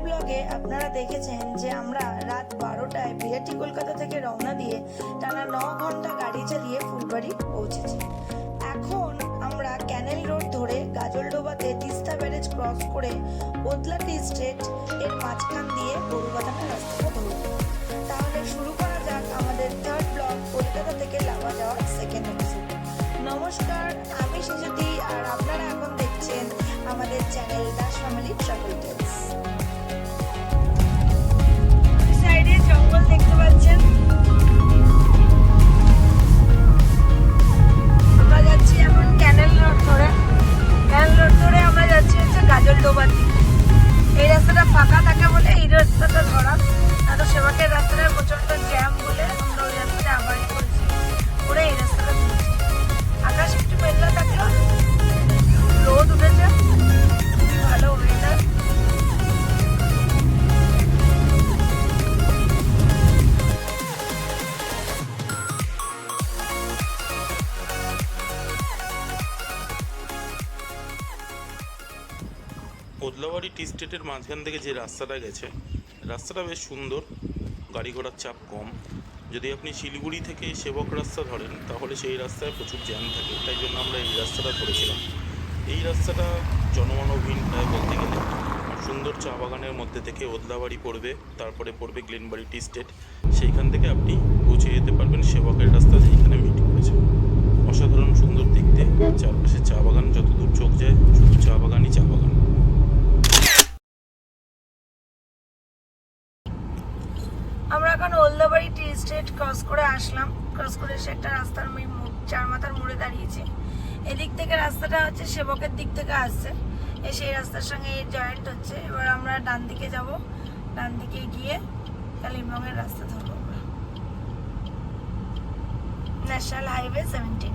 ব্লগে আপনারা দেখেছেন যে আমরা রাত 12টায় বিরাটি কলকাতা থেকে রওনা দিয়ে টানা 9 ঘন্টা গাড়ি চালিয়ে ফুলবাড়ি পৌঁছেছি। এখন আমরা ক্যানেল রোড ধরে গাজলডোবাতে তিস্তা ব্যারেজ ক্রস করে ওদলা টি স্টেট এর মাঝখান দিয়ে গরুবাথানা রাস্তাটা ধরব। তাহলে শুরু করা যাক আমাদের থার্ড ব্লগ, কলকাতা থেকে লাভা যাওয়ার সেকেন্ড এপিসোড। নমস্কার, আমি সেজতি আর আপনারা এখন দেখছেন আমাদের channel Das family travel tales. সাইডে জঙ্গল দেখতে পাচ্ছেন। আমরা যাচ্ছি এখন ক্যানেল রোড ধরে। ক্যানেল রোড ধরে আমরা যাচ্ছি হচ্ছে গাজলডোবার দিকে। এই রাস্তাটা ফাঁকা থাকে বলে এই রাস্তাটা ধরা, আর সেবাকের রাস্তাটা প্রচন্ড জ্যাম বলে আমরা ওই রাস্তাটা আবারই করেছি, করে এই রাস্তাটা ধরেছি। আকাশ একটু মেঘলা থাকলো, রোদ উঠেছে, ভালো ওয়েদার। ওদলাবাড়ি টি স্টেটের মাঝখান থেকে যে রাস্তাটা গেছে, রাস্তাটা বেশ সুন্দর, গাড়ি ঘোড়ার চাপ কম। যদি আপনি শিলিগুড়ি থেকে সেবক রাস্তা ধরেন তাহলে সেই রাস্তায় প্রচুর জ্যাম থাকে, তাই জন্য আমরা এই রাস্তাটা ধরেছিলাম। এই রাস্তাটা জনমানবহীন প্রায় বলতে গেলে। সুন্দর চা বাগানের মধ্যে থেকে ওদলাবাড়ি পড়বে, তারপরে পড়বে গ্লেনবাড়ি টি স্টেট। সেইখান থেকে আপনি পৌঁছে যেতে পারবেন সেবকের রাস্তা, যেখানে মিট করেছে। অসাধারণ সুন্দর দেখতে, চারপাশে চা বাগান, যতদূর চোখ যায় শুধু চা বাগানই চা বাগান। আমরা এখন ওদলাবাড়ি টি স্টেট ক্রস করে আসলাম। ক্রস করে এসে একটা রাস্তার চার মাথার মোড়ে দাঁড়িয়েছি। এদিক থেকে রাস্তাটা হচ্ছে সেবকের দিক থেকে আসছে, এসে এই রাস্তার সঙ্গে জয়েন্ট হচ্ছে। এবার আমরা ডান দিকে যাব, ডান দিকে গিয়ে কালিম্পংয়ের রাস্তা ধরবো আমরা, ন্যাশনাল হাইওয়ে 17।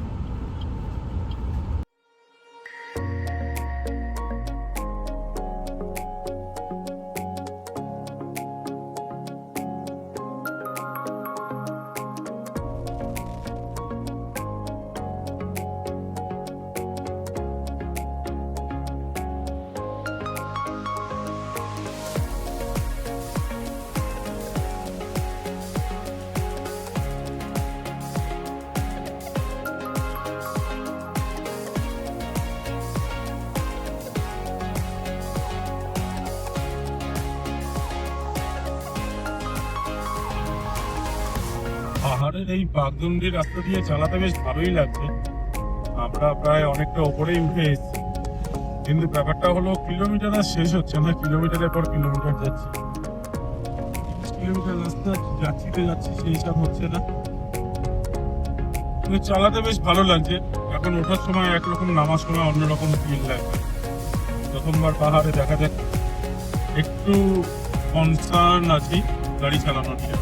পাহাড়ের এই বাগদন্ডি রাস্তা দিয়ে চালাতে বেশ ভালোই লাগছে। আমরা প্রায় অনেকটা ওপরেই উঠে এসেছি, কিন্তু ব্যাপারটা হলো কিলোমিটার আর শেষ হচ্ছে না, কিলোমিটারের পর কিলোমিটার যাচ্ছি। 30 কিলোমিটার রাস্তা যাচ্ছি সেই সব হচ্ছে না, কিন্তু চালাতে বেশ ভালো লাগছে। এখন ওঠার সময় একরকম, নামার সময় অন্যরকম ফিল লাগবে। প্রথমবার পাহাড়ে দেখা যাক, একটু কনসার্ন আছি গাড়ি চালানো নিয়ে।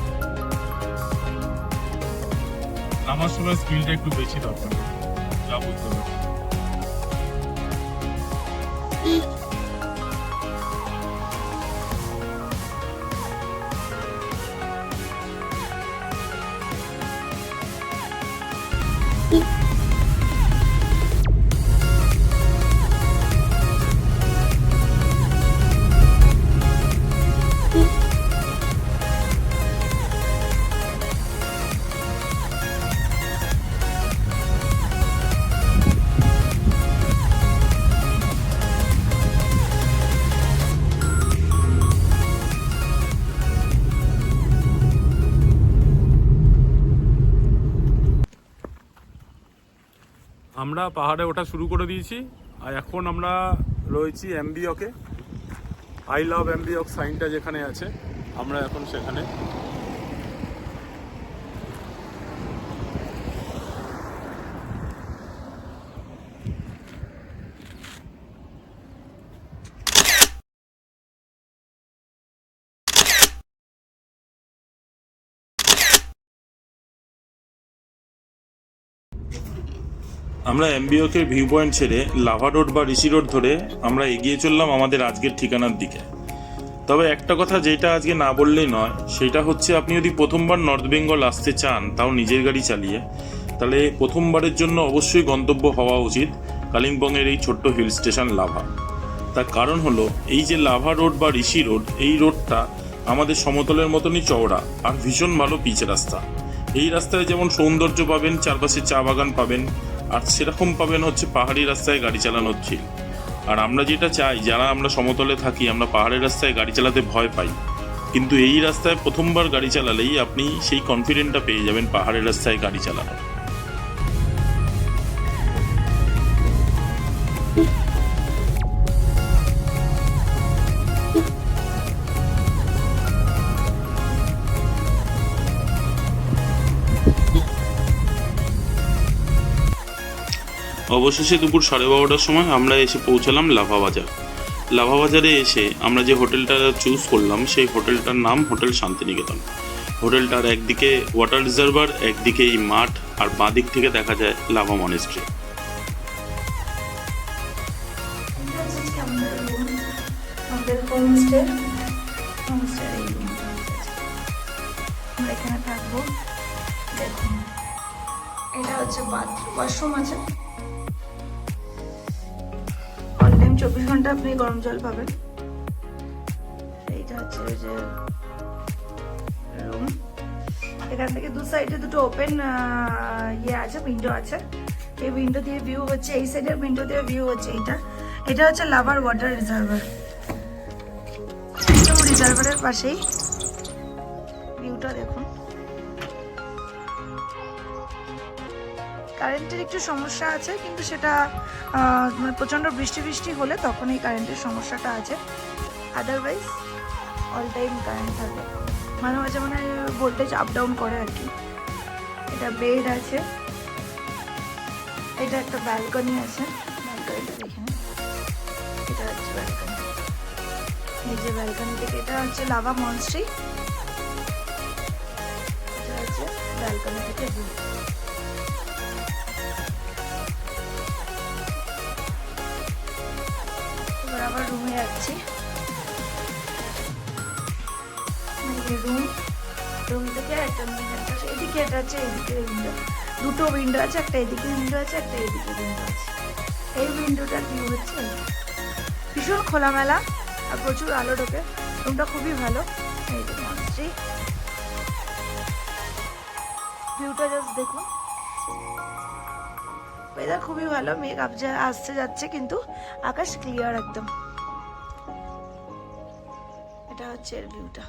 নামার সময় স্পিডটা একটু বেশি দরকার, যা বুঝতে পারছি। আমরা পাহাড়ে ওঠা শুরু করে দিয়েছি, আর এখন আমরা রয়েছি এমবিওকে। আই লাভ এমবিওক সাইনটা যেখানে আছে, আমরা এখন সেখানে। আমরা এমবিওকে ভিউ পয়েন্ট ছেড়ে লাভা রোড বা ঋষি রোড ধরে আমরা এগিয়ে চললাম আমাদের আজকের ঠিকানার দিকে। তবে একটা কথা যেটা আজকে না বললেই নয়, সেটা হচ্ছে আপনি যদি প্রথমবার নর্থ বেঙ্গল আসতে চান, তাও নিজের গাড়ি চালিয়ে, তাহলে প্রথমবারের জন্য অবশ্যই গন্তব্য হওয়া উচিত কালিম্পংয়ের এই ছোট্ট হিল স্টেশন লাভা। তার কারণ হলো এই যে লাভা রোড বা ঋষি রোড, এই রোডটা আমাদের সমতলের মতনই চওড়া আর ভীষণ ভালো পিচ রাস্তা। এই রাস্তায় যেমন সৌন্দর্য পাবেন, চারপাশে চা বাগান পাবেন, আর সেরকম পাবেন হচ্ছে পাহাড়ি রাস্তায় গাড়ি চালানোর থ্রিল। আর আমরা যেটা চাই, যারা আমরা সমতলে থাকি, আমরা পাহাড়ের রাস্তায় গাড়ি চালাতে ভয় পাই, কিন্তু এই রাস্তায় প্রথমবার গাড়ি চালালেই আপনি সেই কনফিডেন্টটা পেয়ে যাবেন পাহাড়ের রাস্তায় গাড়ি চালানোর। অবশেষে দুপুর 12:30টার সময় আমরা এসে পৌঁছালাম লাভা বাজার। লাভা বাজারে এসে আমরা যে হোটেলটা চুজ করলাম, সেই হোটেলটার নাম হোটেল শান্তিনিকেতন। হোটেলটার একদিকে ওয়াটার রিজার্ভার, একদিকে এই মাঠ, আর বাঁ দিক থেকে দেখা যায় লাভা মনেস্ট্রি। আমাদের হোমস্টে এই রুমটা আমরা এখানে থাকবো। দেখুন, এটা হচ্ছে ওয়াশরুম আছে। অল টাইম 24 ঘন্টা আপনি গরম জল পাবেন। এইটা হচ্ছে যে রুম। এখান থেকে দু সাইডে দুটো ওপেন আছে, উইন্ডো আছে। এই উইন্ডো দিয়ে ভিউ হচ্ছে, এই সাইডের উইন্ডো দিয়ে ভিউ হচ্ছে এটা হচ্ছে লাভার ওয়াটার রিজার্ভার। রিজার্ভারের পাশেই ভিউটা দেখুন। কারেন্টের একটু সমস্যা আছে, কিন্তু সেটা মানে প্রচণ্ড বৃষ্টি হলে তখন এই কারেন্টের সমস্যাটা আছে। আদারওয়াইজ অল টাইম কারেন্ট থাকে। মাঝে মাঝে মানে ভোল্টেজ আপ ডাউন করে আর কি। এটা বেড আছে, এটা একটা ব্যালকনি আছে। ব্যালকনিটা দেখে নিন, এটা হচ্ছে ব্যালকনি। এই যে ব্যালকনি থেকে এটা হচ্ছে লাভা মনস্ট্রি। এটা হচ্ছে ব্যালকনি থেকে ভিউ। এবার আবার রুমে যাচ্ছি। রুম থেকে একটা এদিকে, এটা হচ্ছে এদিকে উইন্ডো। দুটো উইন্ডো আছে, একটা এদিকে উইন্ডো আছে, একটা এদিকে উইন্ডো আছে। এই উইন্ডোটার ভিউ হচ্ছে ভীষণ খোলামেলা আর প্রচুর আলো ঢোকে। রুমটা খুবই ভালো। এই যে মনস্ট্রি, ভিউটা জাস্ট দেখুন। ওয়েদার খুবই ভালো, মেঘ আসছে যাচ্ছে, কিন্তু আকাশ ক্লিয়ার একদম। এটা হচ্ছে এর ভিউটা।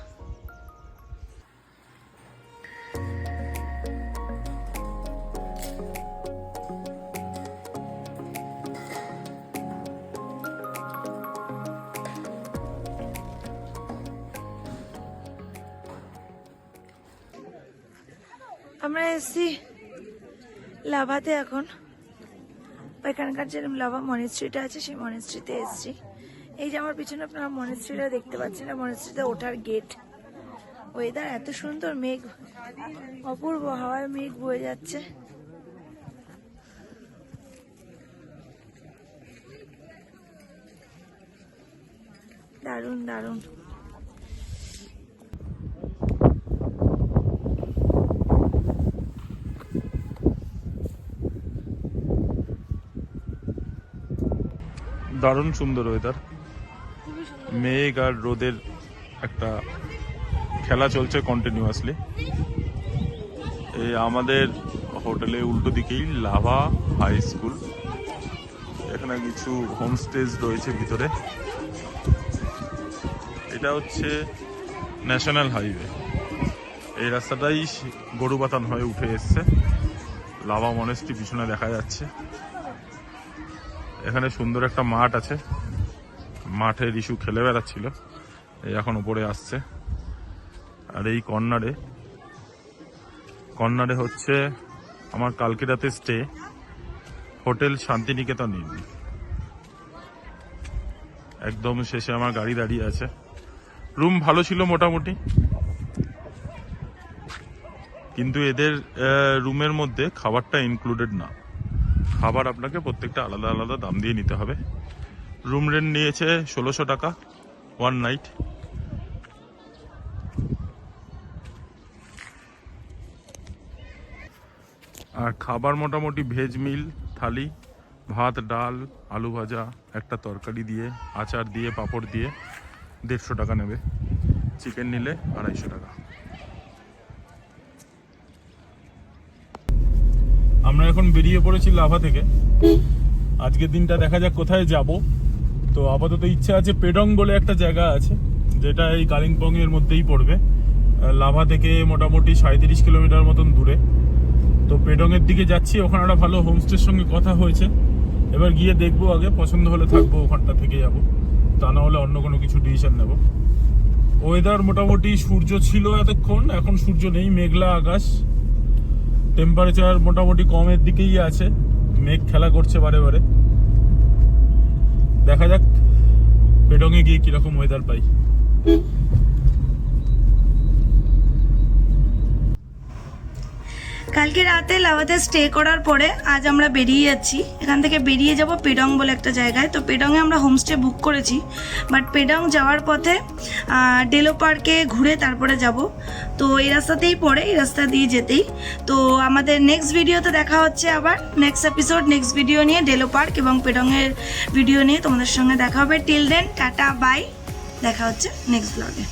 আমরা এসছি লাভাতে এখন। এখানকার যে লাভা মনেস্ট্রিটা আছে, সেই মনেস্ট্রিতে এসছি। এই যে আমার পিছনে আপনারা মনেস্ট্রিটা দেখতে পাচ্ছেন, মনেস্ট্রিতে ওঠার গেট। ওয়েদার এত সুন্দর, মেঘ অপূর্ব, হাওয়ায় মেঘ বয়ে যাচ্ছে। দারুণ দারুণ। দারুণ সুন্দর ওয়েদার। মেঘ আর রোদের একটা খেলা চলছে কন্টিনিউয়াসলি। এই আমাদের হোটেলে উল্টো দিকেই লাভা হাই স্কুল। এখানে কিছু হোমস্টেজ রয়েছে ভিতরে। এটা হচ্ছে ন্যাশনাল হাইওয়ে। এই রাস্তাটাই গরুবাতান হয়ে উঠে এসছে। লাভা মনেস্ট্রি পিছনে দেখা যাচ্ছে। এখানে সুন্দর একটা মাঠ আছে, মাঠে রিশু খেলে বেড়াচ্ছিল, এই এখন উপরে আসছে। আর এই কর্নারে হচ্ছে আমার কালকে রাতে স্টে, হোটেল শান্তিনিকেতন ইন। একদম শেষে আমার গাড়ি দাঁড়িয়ে আছে। রুম ভালো ছিল মোটামুটি, কিন্তু এদের রুমের মধ্যে খাবারটা ইনক্লুডেড না। খাবার আপনাকে প্রত্যেকটা আলাদা আলাদা দাম দিয়ে নিতে হবে। রুম রেন্ট নিয়েছে 1600 টাকা 1 নাইট। আর খাবার মোটামুটি ভেজ মিল থালি ভাত, ডাল, আলু ভাজা, একটা তরকারি দিয়ে, আচার দিয়ে, পাঁপড় দিয়ে 150 টাকা নেবে। চিকেন নিলে 250 টাকা। আমরা এখন বেরিয়ে পড়েছি লাভা থেকে। আজকের দিনটা দেখা যাক কোথায় যাব। তো আপাতত ইচ্ছা আছে পেডং বলে একটা জায়গা আছে, যেটা এই কালিম্পং এর মধ্যেই পড়বে। লাভা থেকে মোটামুটি 37 কিলোমিটার মতন দূরে। তো পেডং এর দিকে যাচ্ছি, ওখানে একটা ভালো হোমস্টের সঙ্গে কথা হয়েছে। এবার গিয়ে দেখবো, আগে পছন্দ হলে থাকবো, ওখানটা থেকে যাবো, তা না হলে অন্য কোনো কিছু ডিসিশন নেব। ওয়েদার মোটামুটি সূর্য ছিল এতক্ষণ, এখন সূর্য নেই, মেঘলা আকাশ। টেম্পারেচার মোটামুটি কমের দিকেই আছে, মেঘ খেলা করছে বারে বারে। দেখা যাক পেডংয়ে গিয়ে কিরকম ওয়েদার পাই। কালকে রাতে লাভাতে স্টে করার পরে আজ আমরা বেরিয়ে যাচ্ছি। এখান থেকে বেরিয়ে যাব পেডং বলে একটা জায়গায়। তো পেডংয়ে আমরা হোমস্টে বুক করেছি, বাট পেডং যাওয়ার পথে ডেলো পার্কে ঘুরে তারপরে যাব। তো এই রাস্তাতেই পড়ে, এই রাস্তা দিয়ে যেতেই। তো আমাদের নেক্সট ভিডিওতে দেখা হচ্ছে আবার, নেক্সট এপিসোড, নেক্সট ভিডিও নিয়ে, ডেলো পার্ক এবং পেডংয়ের ভিডিও নিয়ে তোমাদের সঙ্গে দেখা হবে। টিল দেন টাটা বাই, দেখা হচ্ছে নেক্সট ব্লগে।